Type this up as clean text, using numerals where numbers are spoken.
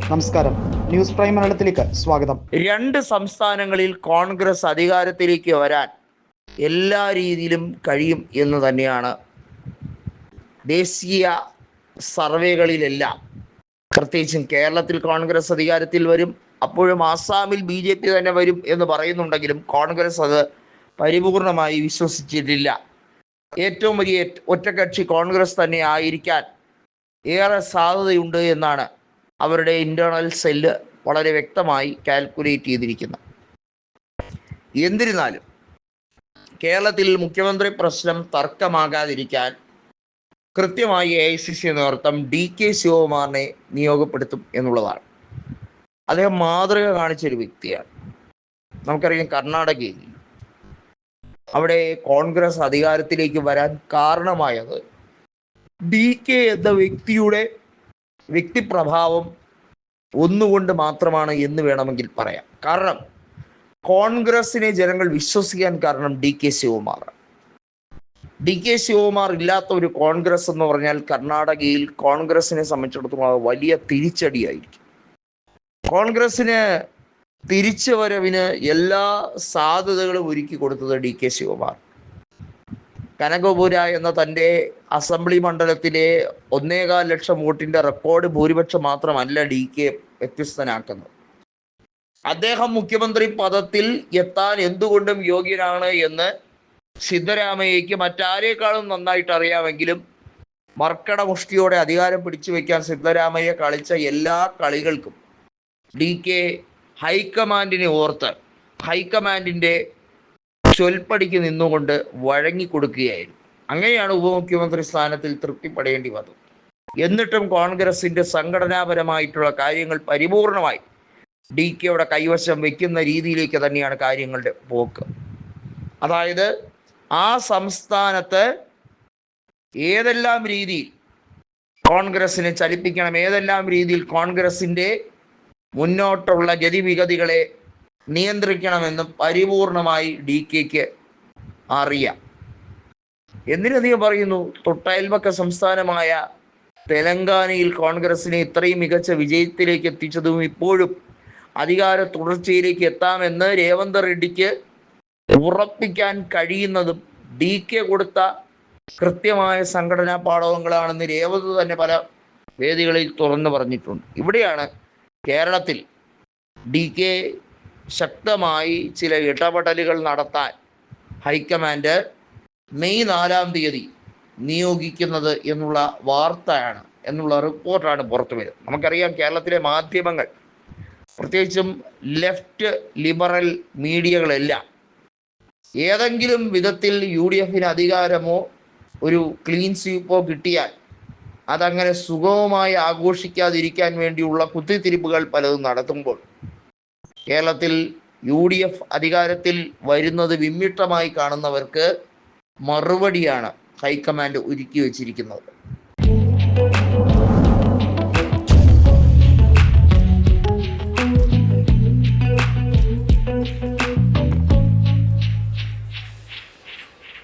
നമസ്കാരം, news prime മലയാളത്തിലേക്ക് സ്വാഗതം. രണ്ട് സംസ്ഥാനങ്ങളിൽ കോൺഗ്രസ് അധികാരത്തിലേക്ക് വരാൻ എല്ലാ രീതിയിലും കഴിയും എന്ന് തന്നെയാണ് ദേശീയ സർവേകളിലെല്ലാം. പ്രത്യേകിച്ചും കേരളത്തിൽ കോൺഗ്രസ് അധികാരത്തിൽ വരും, അപ്പോഴും ആസാമിൽ BJP തന്നെ വരും എന്ന് പറയുന്നുണ്ടെങ്കിലും കോൺഗ്രസ് അത് പരിപൂർണമായി വിശ്വസിച്ചിട്ടില്ല. ഏറ്റവും വലിയ ഒറ്റക്കക്ഷി കോൺഗ്രസ് തന്നെ ആയിരിക്കാൻ ഏറെ സാധ്യതയുണ്ട് എന്നാണ് അവരുടെ ഇൻ്റേണൽ സെല്ല് വളരെ വ്യക്തമായി കാൽക്കുലേറ്റ് ചെയ്തിരിക്കുന്നത്. എന്നിരുന്നാലും കേരളത്തിൽ മുഖ്യമന്ത്രി പ്രശ്നം തർക്കമാകാതിരിക്കാൻ കൃത്യമായി AICC നേതൃത്വം DK ശിവകുമാറിനെ നിയോഗപ്പെടുത്തും എന്നുള്ളതാണ്. അദ്ദേഹം മാതൃക കാണിച്ചൊരു വ്യക്തിയാണ്. നമുക്കറിയാം, കർണാടകയിൽ അവിടെ കോൺഗ്രസ് അധികാരത്തിലേക്ക് വരാൻ കാരണമായത് DK എന്ന വ്യക്തിയുടെ വ്യക്തിപ്രഭാവം ഒന്നുകൊണ്ട് മാത്രമാണ് എന്ന് വേണമെങ്കിൽ പറയാം. കാരണം കോൺഗ്രസിനെ ജനങ്ങൾ വിശ്വസിക്കാൻ കാരണം DK ശിവകുമാർ. DK ശിവകുമാർ ഇല്ലാത്ത ഒരു കോൺഗ്രസ് എന്ന് പറഞ്ഞാൽ കർണാടകയിൽ കോൺഗ്രസിനെ സംബന്ധിച്ചിടത്തോളം വലിയ തിരിച്ചടിയായിരിക്കും. കോൺഗ്രസിന് തിരിച്ചുവരവിന് എല്ലാ സാധ്യതകളും ഒരുക്കി കൊടുത്തത് DK ശിവകുമാർ. കനകപുര എന്ന തൻ്റെ അസംബ്ലി മണ്ഡലത്തിലെ 1.25 ലക്ഷം വോട്ടിൻ്റെ റെക്കോർഡ് ഭൂരിപക്ഷം മാത്രമല്ല DK വ്യത്യസ്തനാക്കുന്നത്. അദ്ദേഹം മുഖ്യമന്ത്രി പദത്തിൽ എത്താൻ എന്തുകൊണ്ടും യോഗ്യനാണ് എന്ന് സിദ്ധരാമയ്യയ്ക്ക് മറ്റാരേക്കാളും നന്നായിട്ട് അറിയാമെങ്കിലും മർക്കട മുഷ്ടിയോടെ അധികാരം പിടിച്ചു വയ്ക്കാൻ സിദ്ധരാമയ്യ കളിച്ച എല്ലാ കളികൾക്കും DK ഹൈക്കമാൻഡിനെ ഓർത്ത് ഹൈക്കമാൻഡിൻ്റെ ചൊൽപ്പടിക്ക് നിന്നുകൊണ്ട് വഴങ്ങിക്കൊടുക്കുകയായിരുന്നു. അങ്ങനെയാണ് ഉപമുഖ്യമന്ത്രി സ്ഥാനത്തിൽ തൃപ്തിപ്പെടേണ്ടി വന്നത്. എന്നിട്ടും കോൺഗ്രസിൻ്റെ സംഘടനാപരമായിട്ടുള്ള കാര്യങ്ങൾ പരിപൂർണമായി DKയുടെ കൈവശം വയ്ക്കുന്ന രീതിയിലേക്ക് തന്നെയാണ് കാര്യങ്ങളുടെ പോക്ക്. അതായത് ആ സംസ്ഥാനത്ത് ഏതെല്ലാം രീതിയിൽ കോൺഗ്രസിനെ ചലിപ്പിക്കണം, ഏതെല്ലാം രീതിയിൽ കോൺഗ്രസിൻ്റെ മുന്നോട്ടുള്ള ഗതിവിഗതികളെ നിയന്ത്രിക്കണമെന്ന് പരിപൂർണമായി DKക്ക് അറിയാം. എന്തിനധികം പറയുന്നു, തൊട്ടയൽപക്ക സംസ്ഥാനമായ തെലങ്കാനയിൽ കോൺഗ്രസിനെ ഇത്രയും മികച്ച വിജയത്തിലേക്ക് എത്തിച്ചതും ഇപ്പോഴും അധികാര തുടർച്ചയിലേക്ക് എത്താമെന്ന് രേവന്ത് റെഡ്ഡിക്ക് ഉറപ്പിക്കാൻ കഴിയുന്നതും DK കൊടുത്ത കൃത്യമായ സംഘടനാ പാഠവങ്ങളാണെന്ന് രേവന്ത് തന്നെ പല വേദികളിൽ തുറന്നു പറഞ്ഞിട്ടുണ്ട്. ഇവിടെയാണ് കേരളത്തിൽ DK ശക്തമായി ചില ഇടപെടലുകൾ നടത്താൻ ഹൈക്കമാൻഡ് മെയ് 4-ാം തീയതി നിയോഗിക്കുന്നത് എന്നുള്ള വാർത്തയാണ്, എന്നുള്ള റിപ്പോർട്ടാണ് പുറത്തു വരുന്നത്. നമുക്കറിയാം, കേരളത്തിലെ മാധ്യമങ്ങൾ, പ്രത്യേകിച്ചും ലെഫ്റ്റ് ലിബറൽ മീഡിയകളെല്ലാം ഏതെങ്കിലും വിധത്തിൽ UDFന് അധികാരമോ ഒരു ക്ലീൻ സ്വീപ്പോ കിട്ടിയാൽ അതങ്ങനെ സുഗമമായി ആഘോഷിക്കാതിരിക്കാൻ വേണ്ടിയുള്ള കുത്തിത്തിരിപ്പുകൾ പലതും നടത്തുമ്പോൾ കേരളത്തിൽ UDF അധികാരത്തിൽ വരുന്നത് വിമ്മിഷ്ടമായി കാണുന്നവർക്ക് മറുപടിയാണ് ഹൈക്കമാൻഡ് ഒരുക്കി വച്ചിരിക്കുന്നത്.